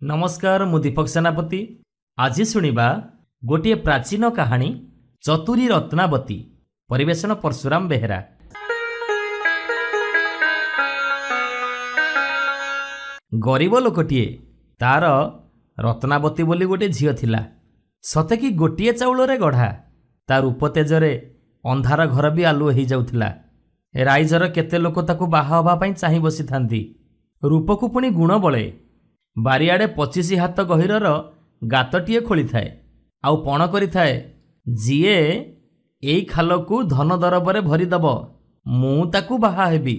नमस्कार मु दीपक सेनापति। आज शुणिबा गोटे प्राचीन कहानी चतुरी रत्नावती। परिवेशन परशुराम बेहेरा। गरीब लोकटिए तार रत्नावती बोली गोटे झील थिला। सते कि गोटिए चाउल गढ़ा ता रूप तेजरे अंधार घर भी आलु हो जाउथिला। राइजर केते लोक ताकू बाहा हवा पई चाहि बसी थांती। रूपकू पुणी गुण बळे बारियाडे 25 हाथ गहिरर गातटीए खोली थाए आउ पण करि थाए। जीए एई खालकू धन दरबरे भरीदब मु ताकू बाहा हेबी।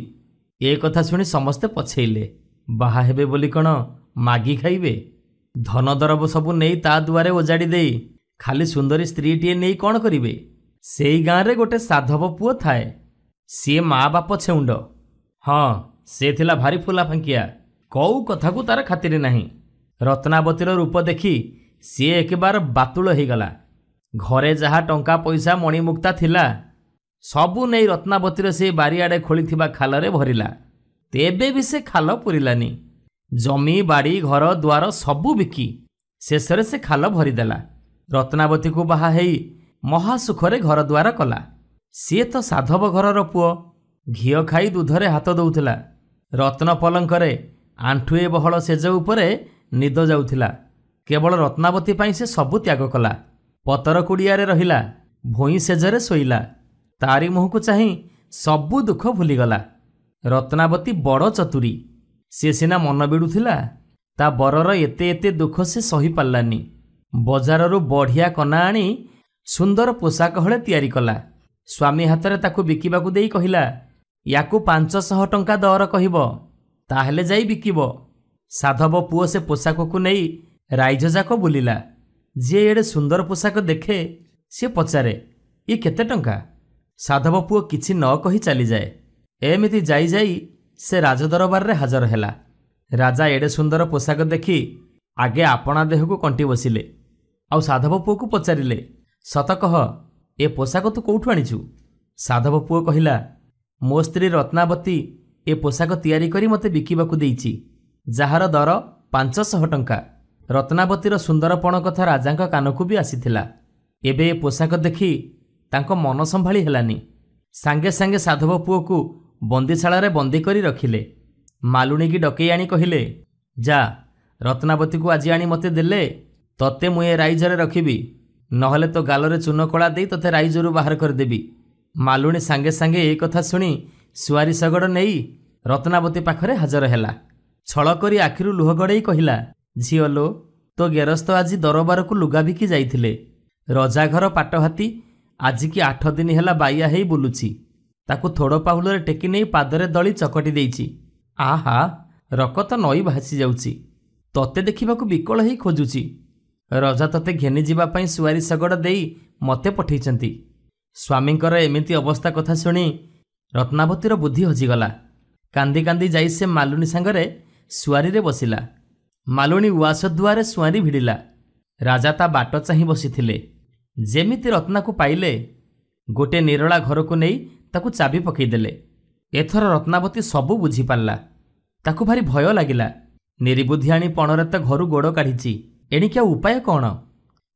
ए कथा शुणी समस्ते पछेइले। बाहा हेबे बोली कण मागी खाइबे? धन दरब सबू नेई ता दुआरे ओजाड़ी देई खाली सुंदरी स्त्रीटीए नेई कौन करिवे? सेई गाँ रे गोटे साधव पुओ थाए। सी माँ बाप छेउंड। हाँ से थिला भारी फुला फांकिया। कौ कथा को तार खातिर नहीं। रत्नावतीर रूप देखी सी एक बार बातुल हो गला। घरे जहा टंका पैसा मणिमुक्ता थिला सबू नहीं रत्नावतीर से बारियाडे खोली खाल भरिला। तेबे भी से खाल पुरिलानी। जमी बाड़ी घर द्वार सबू बिकी शेष से खाल भरीदेला। रत्नावती को बाहा हेई महासुखरे घर द्वार कला। सी तो साधव घरर पुओ घीओ खाई दूधरे हाथ दउथिला। रत्न पलंकरे आंठुए बहल सेज उपरे निद जाउथिला। केवल रत्नावती पाई से सबु त्याग कला। पतर कुड़ियारे रहिला। भोई सेजरे शोइला। तारी मुहको चाही सबु दुख भूलीगला। रत्नावती बड़ चतुरी। सी सिना मन बिड़ुथिला ता बरर एते एते दुख से सही पारलानी। बजाररू बढ़िया कना आनी सुंदर पोशाक हले तैयारी कला। स्वामी हाथ ताकू बिकिबाकू देई कहिला याकू 500 टंका दर कहिबो ताहेले जाई बिकिबो। साधव पुओ से पोशाक को नहीं राइज जाक बुलिला। जे एडे सुंदर पोशाक देखे सी पचारे ये केते टंका? साधव पुओ किछि न कही चली जाए। एमिति जाई जाई से राजदरबार रे हाजर हैला। राजा एडे सुंदर पोशाक देखी आगे आपना देह को कंटी बसिले। आउ साधव पुओ को पचारिले सत कह ए पोशाक तू कोठु आनिछु? साधव पुओ कहिला मो स्त्री रत्नावती ए पोशाक तैयारी करी मते बिकिबाकू देइछि जहार दर 500 टंका। रत्नावतीर सुंदरपण कथा राजांक कानकू भी आसीथिला। एबे ए पोशाक देखी तांको मन संभाली हेलानी। सांगे सांगे साधव पुओ को बंदीशाला रे बंदी करी रखिले। मालुणी की डकई आनी कहिले जा रत्नावती को आज आनी मते देले तते मु ए राइजरे रखिबी नहले तो गालरे चून कला देई तते राइजरू बाहर कर देबी। मालुणी सांगे सांगे ए कथा सुनी सुआरी सगड़ नहीं रत्नावती पाखरे हाजर हैला। छल करी आखिरु लुह गड़ई कहिला झीलो तो गेरस्थ आज दरबार को लुगा बिकी जाइथिले। रजा घर पाट हाथी आज की 8 दिन हैला बाइया हेई बुलुछि। ताकू थोड़ पाहुलरे टेकी नहीं पादरे दली चकटी देइछि। आहा रकत नई भासी जाउछि। तते देखिबाकू बिकल हेई खोजुछि। रजा तते घेनी जीवा पई सुआरी सगड़ देई मते पठेइचंती। स्वामींकर एमिति अवस्था कथा सुनी रत्नावतीर बुद्धि हजिगला। कांदी कांदी जाई से मालुणी सांगरे सुआरी रे बसिला। मालुणी उआस दुआरे सुआरी भिड़िला। राजा ता बाट चाही बसिथिले। जेमिति रत्ना को पाइले गोटे निरला घर को नहीं ताकू चाबी पकईदेले। एथर रत्नावती सबू बुझी पारला। ताकू भारी भय लागिला। निरीबुद्धि आनी पणरे तो घरू गोड़ काढ़ी एणिकिया उपाय कौन?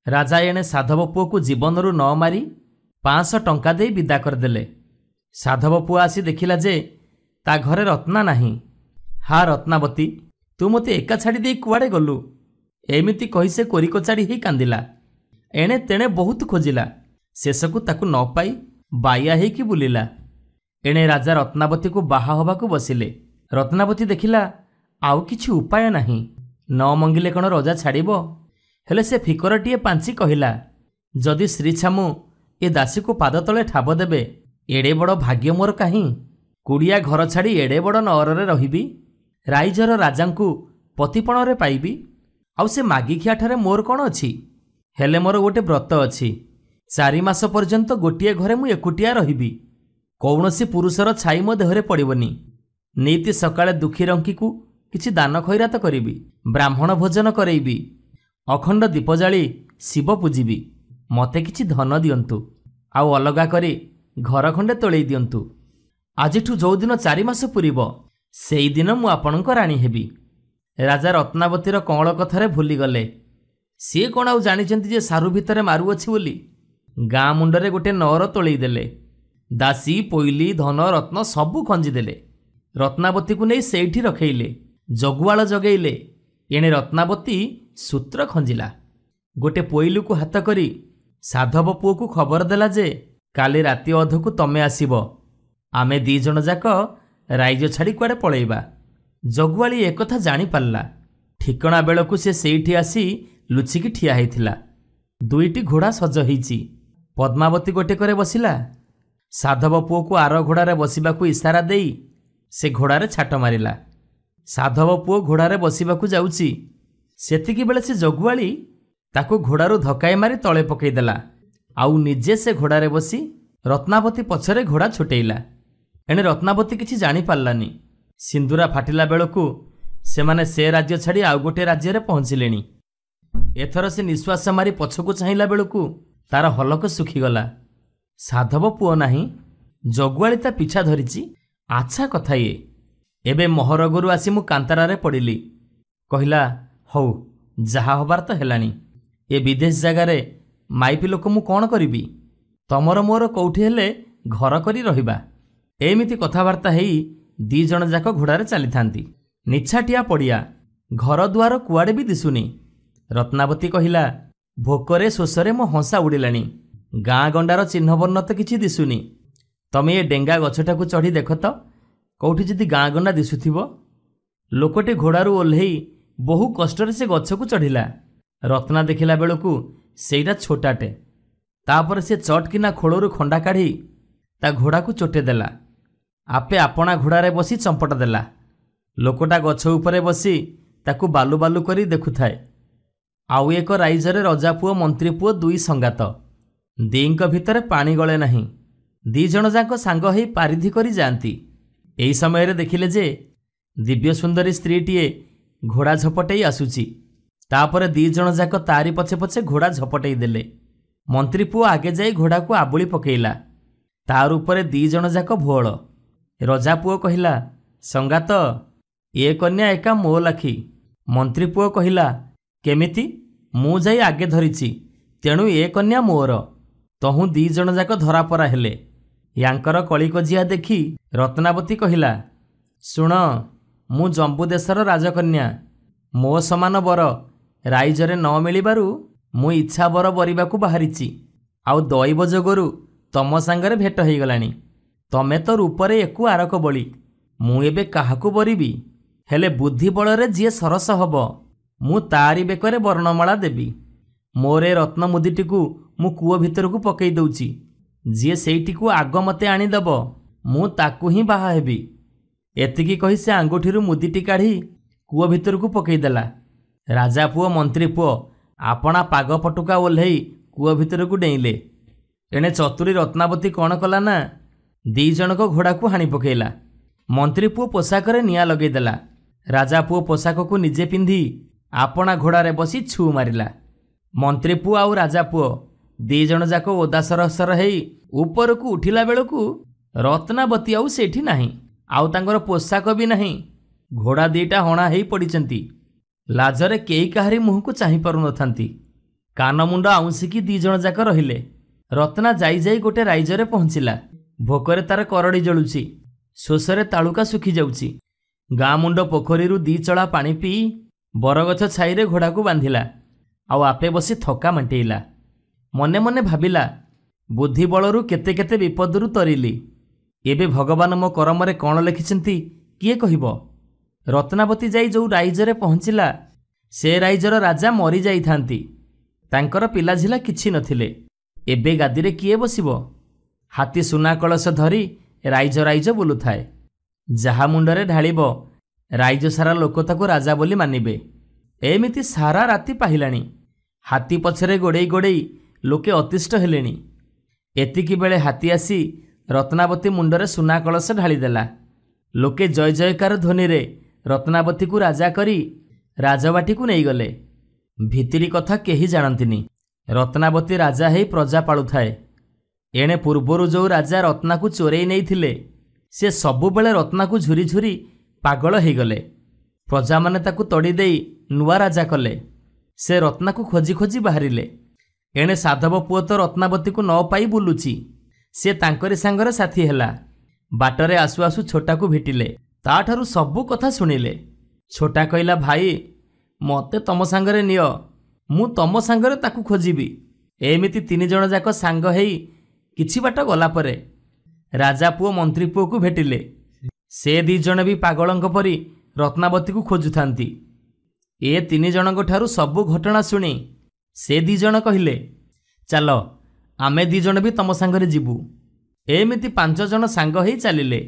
राजा एणे साधव पुओ को जीवनरू न मारी 500 टंका दे विदा करदेले। साधव पुआ आसी देखिला जे ता घरे रत्ना नाही। हा रत्नावती तू मते एका छाड़ी दे कुआडे गलु? एमिति कही से कोरी कोचाड़ी ही कांदिला। एणे तेणे बहुत खोजिला। शेषकू ताकू न पाई बाइया ही की बुलिला। एणे राजा रत्नावती को बाहा हबाकू बसिले। रत्नावती देखिला आउ किछि उपाय नाही। न मंगिले कण रजा छाड़िबो? हेले से फिकरटीए पांची कहिला जदि श्री छामु ए दासी को पाद तले ठाब देबे एड़े बड़ भाग्य मोर काहीं? कुड़िया घर छाड़ी एड़े बड़ नअरे रहिबी। राइजर राजांकू पतिपणरे पाइबी। आउ से मागी खियाठारे मोर कौन अछि? हेले मोर गोटे व्रत अछि। 4 मास पर्यंत गोटिए घरे मु एकुटिया रहिबी। कौनसी पुरुषर छाई मो देहरे पड़िबनी। नीति सकाळे दुखी रंकी को किछि दान खैरात करिबी। ब्राह्मण भोजन करैबी। अखंड दीप जाली शिव पूजिबी। मते किछि धन दियंतु आउ अलगा करी घर खंडे तोळई दियंतु। आजिठु जो दिन 4 मास पुरिब सेई दिन मु आपणक राणी हेबी। राजा रत्नावतीर कौल कथारे भूलीगले। सी कौन आउ जानिचंती जे सारू भितर मारू अछि बोली। गाँ मुंडरे गोटे नअर तोलैदेले। दासी पोइली धन रत्न सबू खंजीदेले। रत्नावती को नहीं सेठी रखेइले। जगुआल जगेइले। एणे रत्नावती सूत्र खंजिला। गोटे पोइलू को हाथ करी साधव पुओ को खबर देला जे काली राति अधकू तमे आसीब, आमे दी जण जाक राइज छाड़ी कुआडे पळेइबा। जगुआली एकथा जानी पारला। ठिकणा बेलकू से सेठी आसी लुचिकी ठिया हेइथिला। दुईटी घोड़ा सज हेइची। पद्मावती गोटे करे बसिला। साधव पुओ को आर घोड़ारे बसिबाकू इशारा देई से घोड़ारे छाट मारिला। साधव पुओ घोड़ारे बसिबाकू जाउची, सेतिकी बेले से जगुआली ताकू घोड़ारू धक्काई मारी तळे पकेइदेला। आउ निजे से घोड़ारे बसी रत्नावती पछरे घोड़ा छुटेइला। एणे रत्नावती किछि जानी पारलानी। सिंदूरा फाटिला बेलकू सेमाने से राज्य छाड़ी आउ गोटे राज्य पहुंचिलेनी। एथर से निश्वास मारी पछकू चाहिला बेलकू तार हलक सुखीगला। साधव पुओ नाही। जगुआली ता पिछा धरिची। आच्छा कथा ये। एबे महरगरू आसी मु कांतारारे पड़िली। कहिला हौ जहा हबार तो हेलानी। ए विदेश जगारे माइपी लोक मु कौन करिबी। तमर मोर कौठी हेले घर करी रहिबा। एमिति कथाबार्ता हेई दी जण जाक घोड़ारे चली थांती। निछाटिया पड़िया। घर दुआर कुआडे भी दिसुनी। रत्नावती कहिला भोकरे शोषरे मो हंसा उड़िलानी। गाँ गंडार चिन्ह बर्ण तो किछि दिसुनी। तमे ये डेंगा गछटाकू चढ़ी देख तो कौटी जदि गाँ गंडा दिसुथिबो। लोकटे घोड़ारू ओल्हेई बहु कष्टरे से गछकू चढ़िला। रत्ना देखिला बेलकू सेईटा छोटाटे। तापर से चटकिना खोड़रू खंडा काढ़ी ता घोड़ा को चोटे देला। आपे आपणा घोड़ारे बसी चंपट देला। लोकटा गछ उपरे बसी ताकू बालू बालू करी देखुथाए। आउ एक राइजरे रजा पुओ मंत्री पुओ दुई संगात। दींक भितरे पानी गले नहीं। दी जण जाक सांग हेई पारिधि करी जाती। एई समय देखिले जे दिव्य सुंदरी स्त्रीटीए घोड़ा झपटई आसुची। तापरे दी जण जाक तारी पछे पछे घोड़ा झपटई देले। मंत्री पुओ आगे जाई घोड़ा को आबुली पकेइला। तार उपरे दी जण जाक भोल। रजा पुओ कहिला संगात ए कन्या एका मो लाखी। मंत्री पुओ कहिला केमिति मु जाई आगे धरिची, तेणु ए कन्या मोर। तहु दी जण जाक धरापरा हेले। यांकर कलिकजिया देखी रत्नावती कहिला शुण मु जंबू देशर राजकन्या। मो समान बर राइजरे न मिलिबारु मु इच्छा बर बरिबाकू बाहरिची। आउ दैव जोगरु तम सांगरे भेट होइगलानी। तमे तो रूपरे एकु आरक बळी। मु एबे काहाकू बरिबी। हेले बुद्धि बଳରେ जिए सरस हब मु तारी बेकरे वर्णमाला देबी। मोरे रत्न मुदिटीकू मु कूओ भितरकू पकई दउची। जिए सेईटीकू आग मते आनीदेब मु ताकू ही बाहा हेबी। एतिकी कही से आंगुठीरू मुदिटी काढ़ी कूओ भितरकू पकई देला। राजा पुओ मंत्री पुओ आपणा पाग पटुका ओल्हेई कूओ भितरकू डेइले। एणे चतुरी रत्नावती कौन कला ना दी जनक घोड़ा को हाणी पकेइला। मंत्री पुओ पोशाकरे निआं लगेदेला। राजा पुओ पोशाक को निजे पिंधि आपणा घोड़ारे बसी छु मारिला। मंत्री पुओ आउ राजा पुओ दी जण जाक ओदासरसर हेई ऊपर को उठिला बेलकू रत्नावती आउ सेठी नाही। आउ तांकर पोशाक भी नाही। घोड़ा दीटा हणा हेई पड़िचंती। लाजरे केई काहारी मुह को चाहि पारु नथांती। कान मुंड आउंसिकी दी जण जाक रहिले। रत्ना जाई जाई गोटे राइजरे पहुंचिला। भोकरे तार करड़ी जळुची। शोषरे तालुका सुखी जाउची। गाँ मुंड पोखरीरू दी चला पानी पी बरगछ छाईरे घोड़ा को बांधिला। आउ आपे बसी थका मांटेइला। मने मने भाबिला बुद्धि बलरू केते केते विपदरू तरिली। एबे भगवान मो करमरे कौन लिखिछंती किए कहिबो। रत्नावती जाई जो राइजरे पहुंचिला से राइजर राजा मरी जाई थांती। तांकर पिला झिला किछि नथिले। एबे गादीरे किए बसिबो। हाथी सुना कलश धरी राइज राइज बुलुथाए। जहा मुंडरे ढालिबो राइज सारा लोक ताको राजा बोली मानिबे। एमिति सारा राति पाहिलाणी। हाथी पछरे गोड़ेई गोड़ेई लोके अतिष्ट हेलेणी। एतिकी बेले हाथी आसी रत्नावती मुंडरे सुना कलश ढालीदेला। लोके जय जयकार ध्वनि रे रत्नावती को राजा करी राजबाटी को नहीं गले। भितिरी कथा केही जानंतिनी। रत्नावती राजा हेई प्रजा पालुथाए। एणे पूर्वरु जो राजा रत्ना को चोरेई नहीं थिले से सबु बेले रत्ना को झुरी झुरी पागल हो गले। ପ୍ରଜାମାନେ ତାକୁ ତଡ଼ି ଦେଇ ନୂଆ ରାଜା କଲେ। ସେ ରତ୍ନାକୁ ଖୋଜି ଖୋଜି ବାହାରିଲେ। ଏଣେ ସାଧବ ପୁଅ ତ ରତ୍ନାବତୀକୁ ନ ପାଇ ବୁଲୁଛି। ସେ ତାଙ୍କରି ସାଙ୍ଗରେ ସାଥୀ ହେଲା। ବାଟରେ ଆସୁ ଆସୁ ଛୋଟାକୁ ଭେଟିଲେ। ତାଠାରୁ ସବୁ କଥା ଶୁଣିଲେ। ଛୋଟା କହିଲା, ଭାଇ ମୋତେ ତମ ସାଙ୍ଗରେ ନିଅ, ମୁଁ ତମ ସାଙ୍ଗରେ ତାକୁ ଖୋଜିବି। ଏମିତି 3 ଜଣ ଯାକ ସାଙ୍ଗ ହେଇ କିଛି ବାଟ ଗଲା ପରେ ରାଜା ପୁଅ ମନ୍ତ୍ରୀ ପୁଅକୁ ଭେଟିଲେ। ସେ 2 ଜଣ ବି ପାଗଳଙ୍କ ପରି ରତ୍ନାବତୀକୁ ଖୋଜୁଥାନ୍ତି। ଏ 3 ଜଣଙ୍କ ଠାରୁ ସବୁ ଘଟଣା ଶୁଣି ସେ 2 ଜଣ କହିଲେ, ଚାଲ ଆମେ 2 ଜଣ ବି ତମ ସାଙ୍ଗରେ ଯିବୁ। ଏମିତି 5 ଜଣ ସାଙ୍ଗ ହେଇ ଚାଲିଲେ।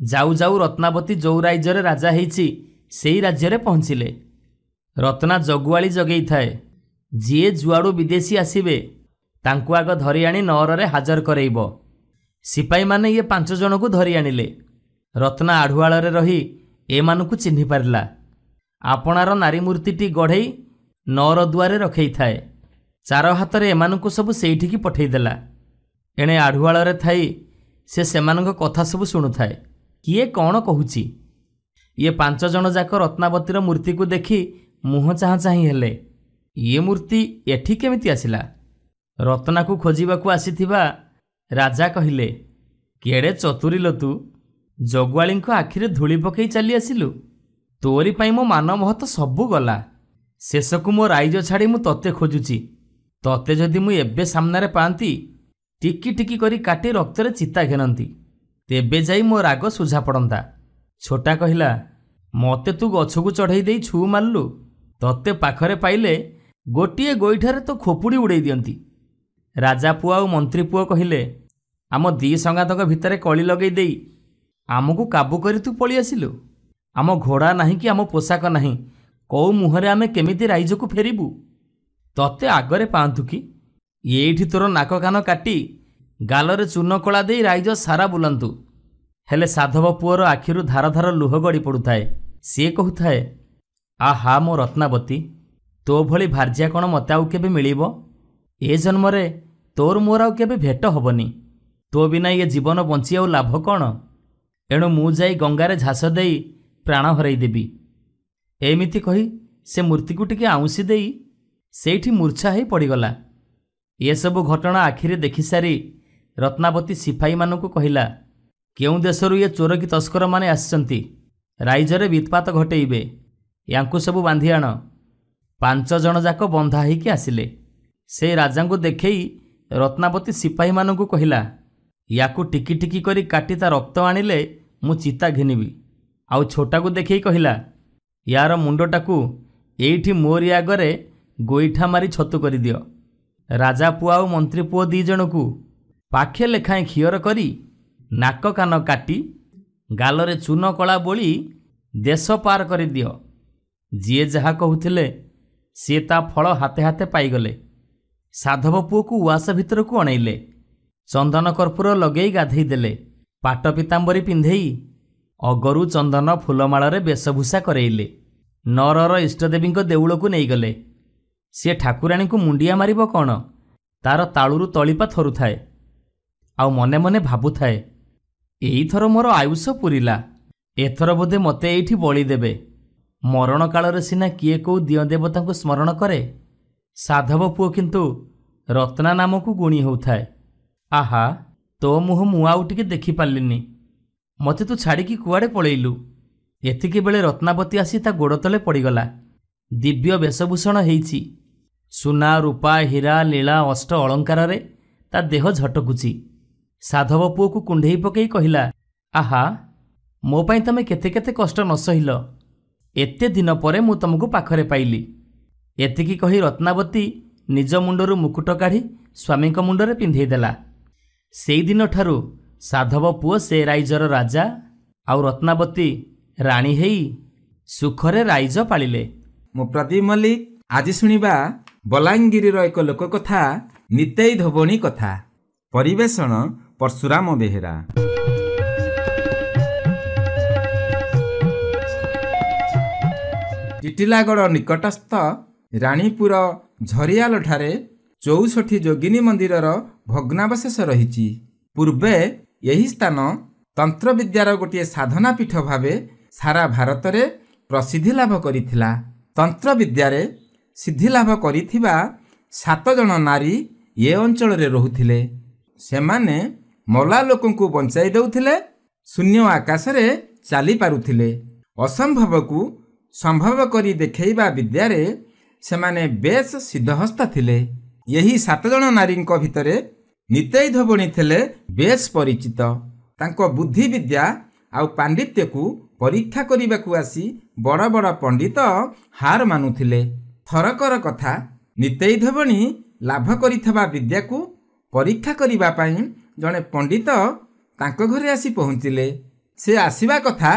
ଯାଉ ଯାଉ ରତ୍ନାବତୀ ଯେଉଁ ରାଜ୍ୟରେ ରାଜା ହେଇଛି ସେଇ ରାଜ୍ୟରେ ପହଞ୍ଚିଲେ। ରତ୍ନା ଜଗୁଆଳି ଜଗେଇଥାଏ। ଯିଏ ଯୁଆଡ଼ୁ ବିଦେଶୀ ଆସିବେ ତାଙ୍କୁ ଆଗ ଧରି ଆଣି ନଅରରେ ହାଜର କରେଇବ। ସିପାହୀମାନେ ଇଏ 5 ଜଣକୁ ଧରି ଆଣିଲେ। ରତ୍ନା ଆଢ଼ୁଆଳରେ ରହି ଏମାନଙ୍କୁ ଚିହ୍ନି ପାରିଲା। ଆପଣାର ନାରୀ ମୂର୍ତ୍ତିଟି ଗଢ଼େଇ ନଅର ଦୁଆରେ ରଖେଇଥାଏ। 4 ହାତରେ ଏମାନଙ୍କୁ ସବୁ ସେଇଠିକି ପଠେଇଦେଲା। ଏଣେ ଆଢ଼ୁଆଳରେ ଥାଇ ସେ ସେମାନଙ୍କ କଥା ସବୁ ଶୁଣୁଥାଏ। କିଏ କ'ଣ କହୁଛି। ଇଏ 5 ଜଣ ଯାକ ରତ୍ନାବତୀର ମୂର୍ତ୍ତିକୁ ଦେଖି ମୁହଁ ଚାହାଁ ଚାହିଁ ହେଲେ। ଇଏ ମୂର୍ତ୍ତି ଏଠି କେମିତି ଆସିଲା? ରତ୍ନାକୁ ଖୋଜିବାକୁ ଆସିଥିବା ରାଜା କହିଲେ, କେଡ଼େ ଚତୁରୀ ଲୋ ତୁ, ଜଗୁଆଳିଙ୍କ ଆଖିରେ ଧୂଳି ପକେଇ ଚାଲି ଆସିଲୁ। ତୋରି ପାଇଁ ମୋ ମାନ ମହତ ସବୁ ଗଲା। ଶେଷକୁ ମୋ ରାଇଜ ଛାଡ଼ି ମୁଁ ତତେ ଖୋଜୁଛି। ତତେ ଯଦି ମୁଁ ଏବେ ସାମ୍ନାରେ ପାଆନ୍ତି ଟିକି ଟିକି କରି କାଟି ରକ୍ତରେ ଚିତା ଘେନନ୍ତି, ତେବେ ଯାଇ ମୋ ରାଗ ସୁଝା ପଡ଼ନ୍ତା। ଛୋଟା କହିଲା, ମୋତେ ତୁ ଗଛକୁ ଚଢ଼େଇ ଦେଇ ଛୁ ମାରିଲୁ। ତତେ ପାଖରେ ପାଇଲେ ଗୋଟିଏ ଗୋଇଠାରେ ତ ଖୋପୁଡ଼ି ଉଡ଼େଇ ଦିଅନ୍ତି। ରାଜା ପୁଅ ଆଉ ମନ୍ତ୍ରୀ ପୁଅ କହିଲେ, ଆମ 2 ସଙ୍ଗାତଙ୍କ ଭିତରେ କଳି ଲଗେଇ ଦେଇ ଆମକୁ କାବୁ କରି ତୁ ପଳେଇ ଆସିଲୁ। ଆମ ଘୋଡ଼ା ନାହିଁ କି ଆମ ପୋଷାକ ନାହିଁ, କୋଉ ମୁହଁରେ ଆମେ କେମିତି ରାଇଜକୁ ଫେରିବୁ? ତତେ ଆଗରେ ପାଆନ୍ତୁ କି ଏଇଠି ତୋର ନାକ କାନ କାଟି ଗାଲରେ ଚୂନ କଳା ଦେଇ ରାଇଜ ସାରା ବୁଲନ୍ତୁ। ହେଲେ ସାଧବ ପୁଅର ଆଖିରୁ ଧାର ଧାର ଲୁହ ଗଡ଼ି ପଡ଼ୁଥାଏ। ସିଏ କହୁଥାଏ, ଆହା ମୋ ରତ୍ନାବତୀ, ତୋ ଭଳି ଭାର୍ଯ୍ୟା କ'ଣ ମୋତେ ଆଉ କେବେ ମିଳିବ? ଏ ଜନ୍ମରେ ତୋର ମୋର ଆଉ କେବେ ଭେଟ ହବନି। ତୋ ବିନା ଏ ଜୀବନ ବଞ୍ଚି ଆଉ ଲାଭ କ'ଣ? ଏଣୁ ମୁଁ ଯାଇ ଗଙ୍ଗାରେ ଝାସ ଦେଇ ପ୍ରାଣ ହରାଇ ଦେବି। ଏମିତି କହି ସେ ମୂର୍ତ୍ତିକୁ ଟିକେ ଆଉଁସି ଦେଇ ସେଇଠି ମୂର୍ଚ୍ଛା ହେଇ ପଡ଼ିଗଲା। ଏସବୁ ଘଟଣା ଆଖିରେ ଦେଖିସାରି ରତ୍ନାବତୀ ସିପାହୀମାନଙ୍କୁ କହିଲା, କେଉଁ ଦେଶରୁ ଏ ଚୋର କି ତସ୍କରମାନେ ଆସିଛନ୍ତି, ରାଇଜରେ ବିତ୍ପାତ ଘଟେଇବେ। ୟାଙ୍କୁ ସବୁ ବାନ୍ଧି ଆଣ। 5 ଜଣ ଯାକ ବନ୍ଧା ହେଇକି ଆସିଲେ। ସେ ରାଜାଙ୍କୁ ଦେଖେଇ ରତ୍ନାବତୀ ସିପାହୀମାନଙ୍କୁ କହିଲା, ୟାକୁ ଟିକି ଟିକି କରି କାଟି ତା ରକ୍ତ ଆଣିଲେ ମୁଁ ଚିତା ଘେନିବି। ଆଉ ଛୋଟାକୁ ଦେଖେଇ କହିଲା, ୟାର ମୁଣ୍ଡଟାକୁ ଏଇଠି ମୋରି ଆଗରେ ଗୋଇଠା ମାରି ଛତୁ କରିଦିଅ। ରାଜା ପୁଅ ଆଉ ମନ୍ତ୍ରୀ ପୁଅ 2 ଜଣକୁ ପାଖେ ଲେଖାଏଁ ଖିଅର କରି ନାକ କାନ କାଟି ଗାଲରେ ଚୂନ କଳା ବୋଳି ଦେଶ ପାର କରିଦିଅ। ଯିଏ ଯାହା କହୁଥିଲେ ସିଏ ତା ଫଳ ହାତେ ହାତେ ପାଇଗଲେ। ସାଧବ ପୁଅକୁ ଉଆସ ଭିତରକୁ ଅଣେଇଲେ। ଚନ୍ଦନ କର୍ପୂର ଲଗେଇ ଗାଧେଇ ଦେଲେ। ପାଟ ପିତାମ୍ବରୀ ପିନ୍ଧେଇ ଅଗରୁ ଚନ୍ଦନ ଫୁଲମାଳରେ ବେଶଭୂଷା କରେଇଲେ। ନଅରର ଇଷ୍ଟଦେବୀଙ୍କ ଦେଉଳକୁ ନେଇଗଲେ। ସିଏ ଠାକୁରାଣୀଙ୍କୁ ମୁଣ୍ଡିଆ ମାରିବ କ'ଣ, ତାର ତାଳୁରୁ ତଳିପା ଥରୁଥାଏ। ଆଉ ମନେ ମନେ ଭାବୁଥାଏ, ଏଇଥର ମୋର ଆୟୁଷ ପୂରିଲା। ଏଥର ବୋଧେ ମୋତେ ଏଇଠି ବଳି ଦେବେ। ମରଣ କାଳରେ ସିନା କିଏ କୋଉ ଦିଅଁ ଦେବତାଙ୍କୁ ସ୍ମରଣ କରେ। ସାଧବ ପୁଅ କିନ୍ତୁ ରତ୍ନା ନାମକୁ ଗୁଣି ହେଉଥାଏ। ଆହା, ତୋ ମୁହଁ ମୁଁ ଆଉ ଟିକେ ଦେଖିପାରିଲିନି। ମୋତେ ତୁ ଛାଡ଼ିକି କୁଆଡ଼େ ପଳେଇଲୁ? ଏତିକି ବେଳେ ରତ୍ନାବତୀ ଆସି ତା ଗୋଡ଼ ତଳେ ପଡ଼ିଗଲା। ଦିବ୍ୟ ବେଶଭୂଷଣ ହେଇଛି। ସୁନା ରୂପା ହୀରା ଲୀଳା ଅଷ୍ଟ ଅଳଙ୍କାରରେ ତା ଦେହ ଝଟକୁଛି। ସାଧବ ପୁଅକୁ କୁଣ୍ଢେଇ ପକେଇ କହିଲା, ଆହା, ମୋ ପାଇଁ ତମେ କେତେ କେତେ କଷ୍ଟ ନ ସହିଲ। ଏତେ ଦିନ ପରେ ମୁଁ ତମକୁ ପାଖରେ ପାଇଲି। ଏତିକି କହି ରତ୍ନାବତୀ ନିଜ ମୁଣ୍ଡରୁ ମୁକୁଟ କାଢ଼ି ସ୍ୱାମୀଙ୍କ ମୁଣ୍ଡରେ ପିନ୍ଧେଇ ଦେଲା। ସେଇଦିନଠାରୁ ସାଧବ ପୁଅ ସେ ରାଇଜର ରାଜା ଆଉ ରତ୍ନାବତୀ ରାଣୀ ହେଇ ସୁଖରେ ରାଇଜ ପାଳିଲେ। ମୁଁ ପ୍ରଦୀପ ମଲ୍ଲିକ। ଆଜି ଶୁଣିବା ବଲାଙ୍ଗୀରର ଏକ ଲୋକକଥା, ନିତେଇ ଧୋବଣୀ କଥା। ପରିବେଷଣ ପରଶୁରାମ ବେହେରା। ଟିଟିଲାଗଡ଼ ନିକଟସ୍ଥ ରାଣୀପୁର ଝରିଆଲଠାରେ 64 ଯୋଗିନୀ ମନ୍ଦିରର ଭଗ୍ନାବଶେଷ ରହିଛି। ପୂର୍ବେ ଏହି ସ୍ଥାନ ତନ୍ତ୍ରବିଦ୍ୟାର ଗୋଟିଏ ସାଧନା ପୀଠ ଭାବେ ସାରା ଭାରତରେ ପ୍ରସିଦ୍ଧି ଲାଭ କରିଥିଲା। ତନ୍ତ୍ର ବିଦ୍ୟାରେ ସିଦ୍ଧି ଲାଭ କରିଥିବା 7 ଜଣ ନାରୀ ଏ ଅଞ୍ଚଳରେ ରହୁଥିଲେ। ସେମାନେ ମଲା ଲୋକଙ୍କୁ ବଞ୍ଚାଇ ଦେଉଥିଲେ, ଶୂନ୍ୟ ଆକାଶରେ ଚାଲି ପାରୁଥିଲେ। ଅସମ୍ଭବକୁ ସମ୍ଭବ କରି ଦେଖାଇବା ବିଦ୍ୟାରେ ସେମାନେ ବେଶ୍ ସିଦ୍ଧହସ୍ତ ଥିଲେ। ଏହି 7 ଜଣ ନାରୀଙ୍କ ଭିତରେ ନିତାଇ ଧୋବଣୀ ଥିଲେ ବେଶ୍ ପରିଚିତ। ତାଙ୍କ ବୁଦ୍ଧି ବିଦ୍ୟା ଆଉ ପାଣ୍ଡିତ୍ୟକୁ ପରୀକ୍ଷା କରିବାକୁ ଆସି ବଡ଼ ବଡ଼ ପଣ୍ଡିତ ହାର ମାନୁଥିଲେ। ଥରକର କଥା, ନିତାଇ ଧୋବଣୀ ଲାଭ କରିଥିବା ବିଦ୍ୟାକୁ ପରୀକ୍ଷା କରିବା ପାଇଁ ଜଣେ ପଣ୍ଡିତ ତାଙ୍କ ଘରେ ଆସି ପହଞ୍ଚିଲେ। ସେ ଆସିବା କଥା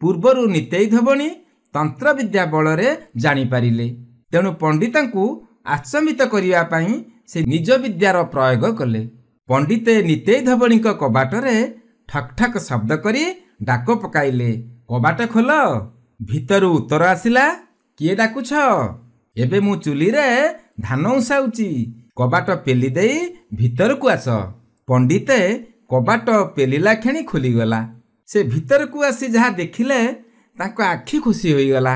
ପୂର୍ବରୁ ନିତାଇ ଧୋବଣୀ ତନ୍ତ୍ର ବିଦ୍ୟା ବଳରେ ଜାଣିପାରିଲେ। ତେଣୁ ପଣ୍ଡିତଙ୍କୁ ଆଚମ୍ବିତ କରିବା ପାଇଁ ସେ ନିଜ ବିଦ୍ୟାର ପ୍ରୟୋଗ କଲେ। ପଣ୍ଡିତେ ନିତାଇ ଧୋବଣୀଙ୍କ କବାଟରେ ଠକ୍ ଠକ୍ ଶବ୍ଦ କରି ଡାକ ପକାଇଲେ, କବାଟ ଖୋଲ। ଭିତରୁ ଉତ୍ତର ଆସିଲା, କିଏ ଡାକୁଛ? ଏବେ ମୁଁ ଚୁଲିରେ ଧାନ ଉଁସାଉଛି, କବାଟ ପେଲି ଦେଇ ଭିତରକୁ ଆସ। ପଣ୍ଡିତେ କବାଟ ପେଲିଲା କ୍ଷଣି ଖୋଲିଗଲା। ସେ ଭିତରକୁ ଆସି ଯାହା ଦେଖିଲେ ତାଙ୍କ ଆଖି ଖୁସି ହୋଇଗଲା।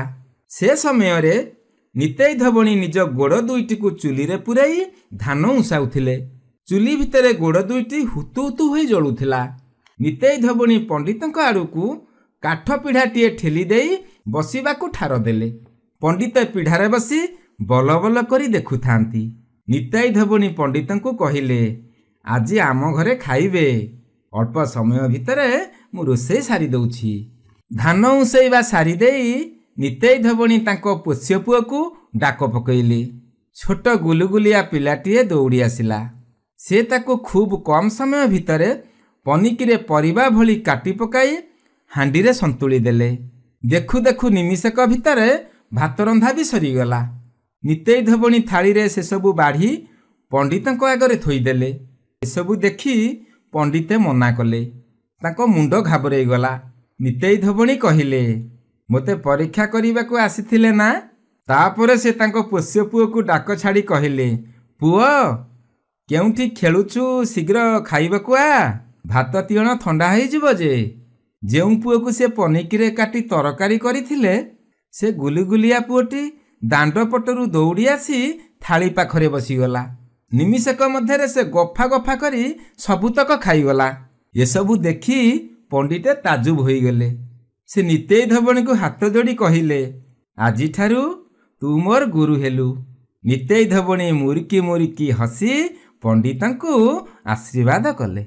ସେ ସମୟରେ ନିତାଇ ଧୋବଣୀ ନିଜ ଗୋଡ଼ ଦୁଇଟିକୁ ଚୁଲିରେ ପୂରାଇ ଧାନ ଉଁସାଉଥିଲେ। ଚୁଲି ଭିତରେ ଗୋଡ଼ ଦୁଇଟି ହୁତୁ ହୁତୁ ହୋଇ ଜଳୁଥିଲା। ନିତାଇ ଧୋବଣୀ ପଣ୍ଡିତଙ୍କ ଆଡ଼କୁ କାଠ ପିଢ଼ାଟିଏ ଠେଲି ଦେଇ ବସିବାକୁ ଠାର ଦେଲେ। ପଣ୍ଡିତ ପିଢ଼ାରେ ବସି ବଲ ବଲ କରି ଦେଖୁଥାନ୍ତି। ନିତାଇ ଧୋବଣୀ ପଣ୍ଡିତଙ୍କୁ କହିଲେ, ଆଜି ଆମ ଘରେ ଖାଇବେ। ଅଳ୍ପ ସମୟ ଭିତରେ ମୁଁ ରୋଷେଇ ସାରି ଦେଉଛି। ଧାନ ଉଁସେଇବା ସାରିଦେଇ ନିତାଇ ଧୋବଣୀ ତାଙ୍କ ପୋଷ୍ୟ ପୁଅକୁ ଡାକ ପକାଇଲେ। ଛୋଟ ଗୁଲୁଗୁଲିଆ ପିଲାଟିଏ ଦୌଡ଼ି ଆସିଲା। ସେ ତାକୁ ଖୁବ୍ କମ୍ ସମୟ ଭିତରେ ପନିକିରେ ପରିବା ଭଳି କାଟି ପକାଇ ହାଣ୍ଡିରେ ସନ୍ତୁଳି ଦେଲେ। ଦେଖୁ ଦେଖୁ ନିମିଷକ ଭିତରେ ଭାତ ରନ୍ଧା ବି ସରିଗଲା। ନିତାଇ ଧୋବଣୀ ଥାଳିରେ ସେସବୁ ବାଢ଼ି ପଣ୍ଡିତଙ୍କ ଆଗରେ ଥୋଇଦେଲେ। ଏସବୁ ଦେଖି ପଣ୍ଡିତେ ମନା କଲେ। ତାଙ୍କ ମୁଣ୍ଡ ଘାବରେଇଗଲା। ନିତାଇ ଧୋବଣୀ କହିଲେ, ମୋତେ ପରୀକ୍ଷା କରିବାକୁ ଆସିଥିଲେ ନା? ତାପରେ ସେ ତାଙ୍କ ପୋଷ୍ୟ ପୁଅକୁ ଡାକ ଛାଡ଼ି କହିଲେ, ପୁଅ କେଉଁଠି ଖେଳୁଛୁ, ଶୀଘ୍ର ଖାଇବାକୁ ଆ, ଭାତ ତିଅଣ ଥଣ୍ଡା ହେଇଯିବ ଯେ। ଯେଉଁ ପୁଅକୁ ସେ ପନିକିରେ କାଟି ତରକାରୀ କରିଥିଲେ, ସେ ଗୁଲିଗୁଲିଆ ପୁଅଟି ଦାଣ୍ଡ ପଟରୁ ଦୌଡ଼ି ଆସି ଥାଳି ପାଖରେ ବସିଗଲା। ନିମିଷକ ମଧ୍ୟରେ ସେ ଗଫା ଗଫା କରି ସବୁତକ ଖାଇଗଲା। ଏସବୁ ଦେଖି ପଣ୍ଡିତେ ତାଜୁବ ହୋଇଗଲେ। ସେ ନିତାଇ ଧୋବଣୀକୁ ହାତ ଯୋଡ଼ି କହିଲେ, ଆଜିଠାରୁ ତୁ ମୋର ଗୁରୁ ହେଲୁ। ନିତାଇ ଧୋବଣୀ ମୁରୁକି ମୁରୁକି ହସି ପଣ୍ଡିତଙ୍କୁ ଆଶୀର୍ବାଦ କଲେ।